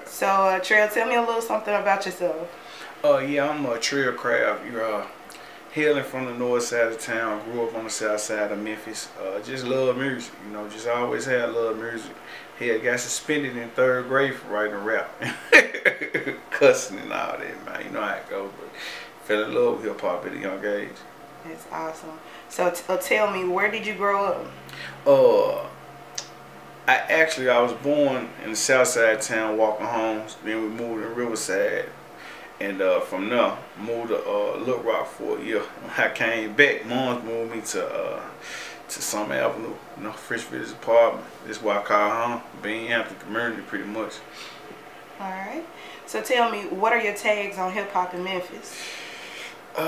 So, Trell, tell me a little something about yourself. Yeah, I'm a Trell craft. You're hailing from the north side of town. Grew up on the south side of Memphis. Just love music. You know, just always had love music. Hell, got suspended in third grade for writing a rap, cussing and all that, man. You know how it goes. But fell in love with hip hop at a young age. That's awesome. So, tell me, where did you grow up? Uh, I was born in the south side of town, Walking Homes. Then we moved to Riverside. And from there, moved to Little Rock for a year. When I came back, Mom's moved me to Summer Avenue, you know, Fresh Village apartment. That's why I call home. Being Hampton community, pretty much. All right. So tell me, what are your tags on hip hop in Memphis? You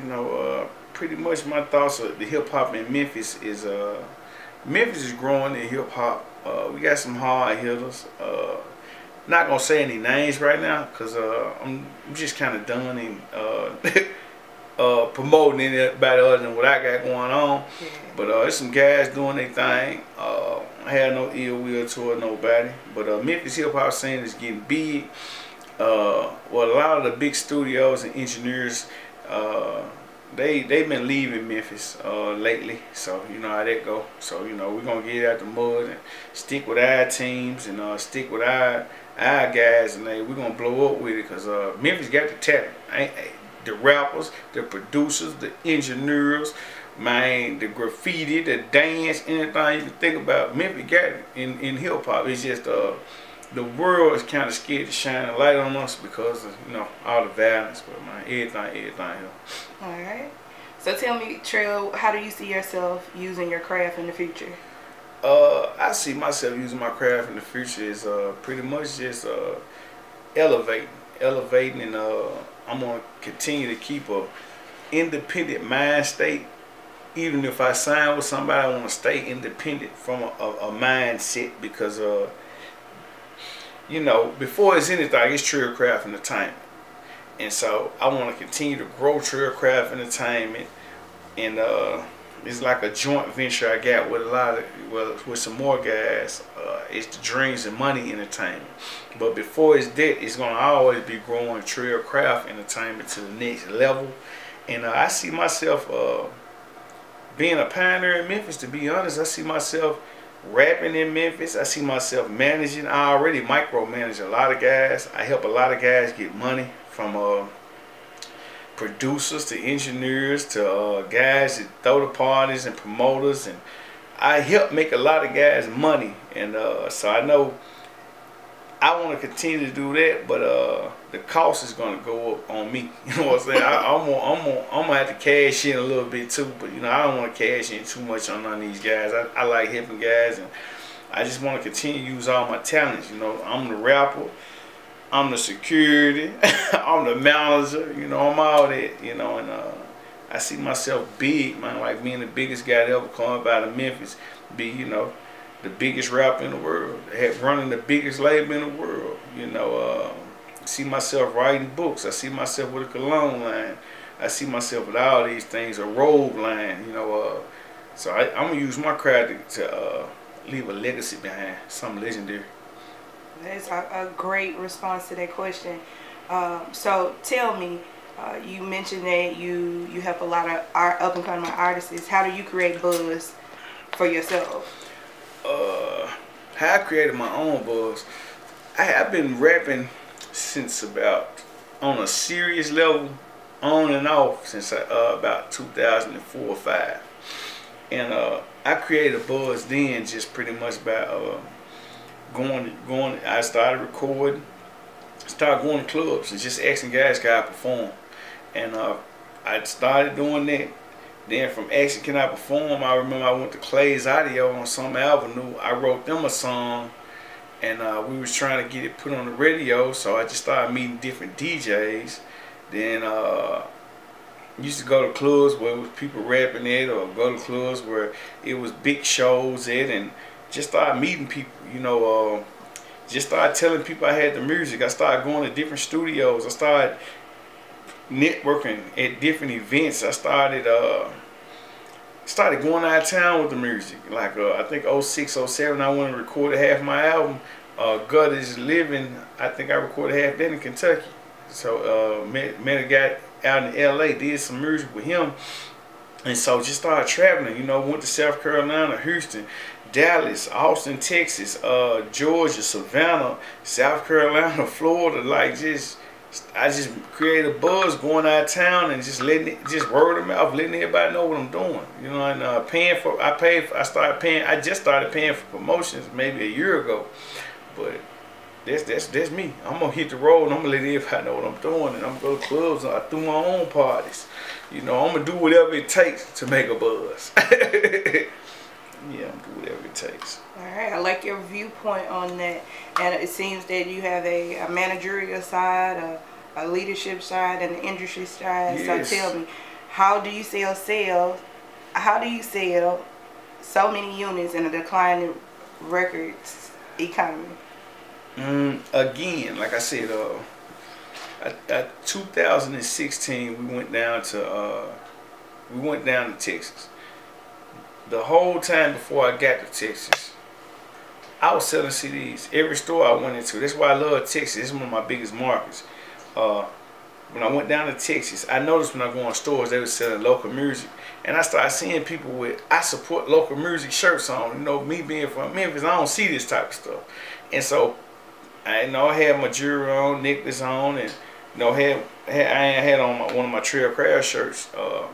know, pretty much my thoughts of the hip hop in Memphis is Memphis is growing in hip hop. We got some hard hitters. Not gonna say any names right now, cause I'm just kind of done in promoting anybody other than what I got going on. Yeah. But there's some guys doing their thing. I had no ill will toward nobody. But Memphis hip hop scene is getting big. Well, a lot of the big studios and engineers, they've been leaving Memphis lately. So you know how that go. So you know we're gonna get out the mud and stick with our teams and stick with our guys, and we're gonna blow up with it, because Memphis got the talent. The rappers, the producers, the engineers, man, the graffiti, the dance, anything you can think about, Memphis got it in hip hop. It's just the world is kind of scared to shine a light on us because of, you know, all the violence, but man, everything here. All right. So tell me, Trell, how do you see yourself using your craft in the future? I see myself using my craft in the future is pretty much just elevating, and I'm gonna continue to keep a independent mind state. Even if I sign with somebody, I want to stay independent from a mindset, because you know, before it's anything, it's Trell Craft Entertainment, and so I want to continue to grow Trell Craft Entertainment, and it's like a joint venture I got with a lot of, with some more guys. It's the Dreams and Money Entertainment. But before it's that, it's gonna always be growing Trell Craft Entertainment to the next level. And I see myself being a pioneer in Memphis. To be honest, I see myself rapping in Memphis. I see myself managing. I already micromanage a lot of guys. I help a lot of guys get money, from producers to engineers to guys that throw the parties and promoters, and I help make a lot of guys money. And so I know I want to continue to do that, but the cost is going to go up on me. You know what I'm saying? I'm gonna have to cash in a little bit too, but you know, I don't want to cash in too much on none of these guys. I like helping guys, and I just want to continue to use all my talents. You know, I'm the rapper, I'm the security, I'm the manager, you know, I'm all that, you know, and I see myself big, man, like being the biggest guy to ever come up out of Memphis, be, you know, the biggest rapper in the world, running the biggest label in the world, you know. See myself writing books, I see myself with a cologne line, I see myself with all these things, a robe line, you know, so I'm going to use my craft to leave a legacy behind, something legendary. That's a great response to that question. So tell me, you mentioned that you help a lot of up and coming artists. How do you create buzz for yourself? How I created my own buzz, I've been rapping since about, on a serious level, on and off, since about 2004 or 5. And I created a buzz then just pretty much by going. I started recording, started going to clubs and just asking guys can I perform, and I started doing that. Then from asking can I perform, I remember I went to Clay's Audio on Summer Avenue. I wrote them a song, and we was trying to get it put on the radio. So I just started meeting different DJs. Then used to go to clubs where it was people rapping it, or go to clubs where it was big shows at, and just started meeting people, you know, just started telling people I had the music. I started going to different studios. I started networking at different events. I started going out of town with the music. Like I think 06, 07, I went and recorded half my album God is Living, I think I recorded half that in Kentucky. So met a guy out in LA, did some music with him, and so just started traveling. You know, went to South Carolina, Houston, Dallas, Austin, Texas, Georgia, Savannah, South Carolina, Florida. Like I just created a buzz going out of town and just word of mouth, letting everybody know what I'm doing. You know, and I just started paying for promotions maybe a year ago, but that's me. I'm gonna hit the road and I'm gonna let everybody know what I'm doing, and I'm gonna go to clubs and I do my own parties. You know, I'm gonna do whatever it takes to make a buzz. Yeah, I'm gonna do whatever it takes. All right, I like your viewpoint on that, and it seems that you have a managerial side, a leadership side, and an industry side. Yes. So tell me, how do you sell sales? How do you sell so many units in a declining records economy? Again, like I said, 2016 we went down to Texas. The whole time before I got to Texas, I was selling CDs every store I went into. That's why I love Texas. It's one of my biggest markets. When I went down to Texas, I noticed when I go in stores, they were selling local music, and I started seeing people with "I support local music" shirts on. You know, me being from Memphis, I don't see this type of stuff, and so I had my jewelry on, necklace on, and I had on one of my Trell Craft shirts,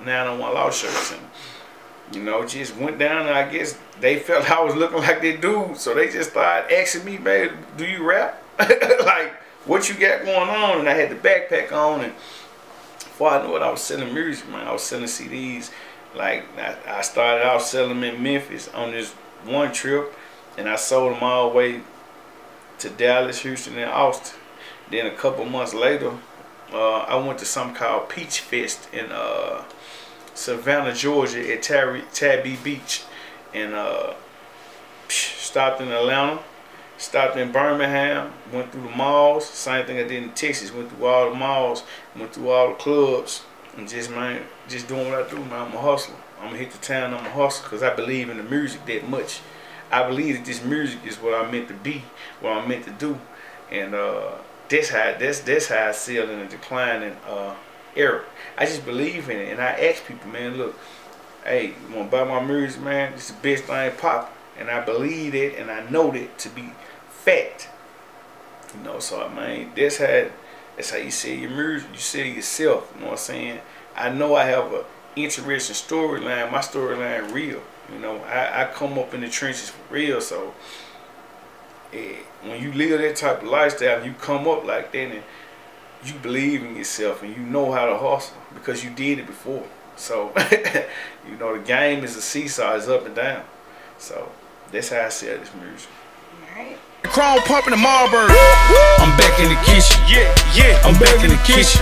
Now I One Lost shirts, and just went down, and I guess they felt I was looking like that dude, so they just started asking me, "Man, do you rap?" Like, what you got going on? And I had the backpack on, and before I knew it, I was selling music, man. I was selling CDs. Like, I started out selling them in Memphis on this one trip, and I sold them all the way to Dallas, Houston, and Austin. Then a couple months later, I went to something called Peach Fest in Savannah, Georgia, at Tabby Beach, and stopped in Atlanta, stopped in Birmingham, went through the malls. Same thing I did in Texas. Went through all the malls, went through all the clubs, and just doing what I do, man. I'm a hustler. I'm gonna hit the town. I'm a hustler because I believe in the music that much. I believe that this music is what I'm meant to be, what I'm meant to do, and that's how I sell in a declining era. I just believe in it, and I ask people, man, look, hey, you wanna buy my music, man? It's the best thing popping, and I believe it, and I know that to be fact. So I mean, that's how you sell your music. You sell yourself. You know what I'm saying? I know I have a interesting storyline. My storyline real. I come up in the trenches for real. So when you live that type of lifestyle, you come up like that, and you believe in yourself, and you know how to hustle because you did it before. So the game is a seesaw, it's up and down. So that's how I sell this music. All right. Chrome pumping the Marlboro. I'm back in the kitchen. Yeah. I'm back in the kitchen.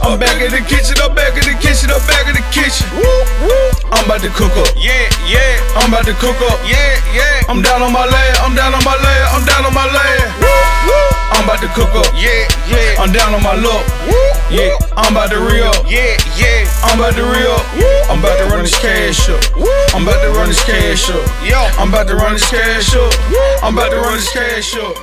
I'm back in the kitchen. I'm back in the kitchen. I'm back in the kitchen. I'm about to cook up. Yeah. I'm about to cook up. Yeah. I'm down on my leg. I'm down on my leg. I'm down on my leg. I'm about to cook up. Yeah. I'm down on my luck. Yeah. I'm about to re-up. Yeah. I'm about to re-up. I'm about to run this cash up. I'm about to run this cash up. I'm about to run this cash up. I'm about to run this cash up.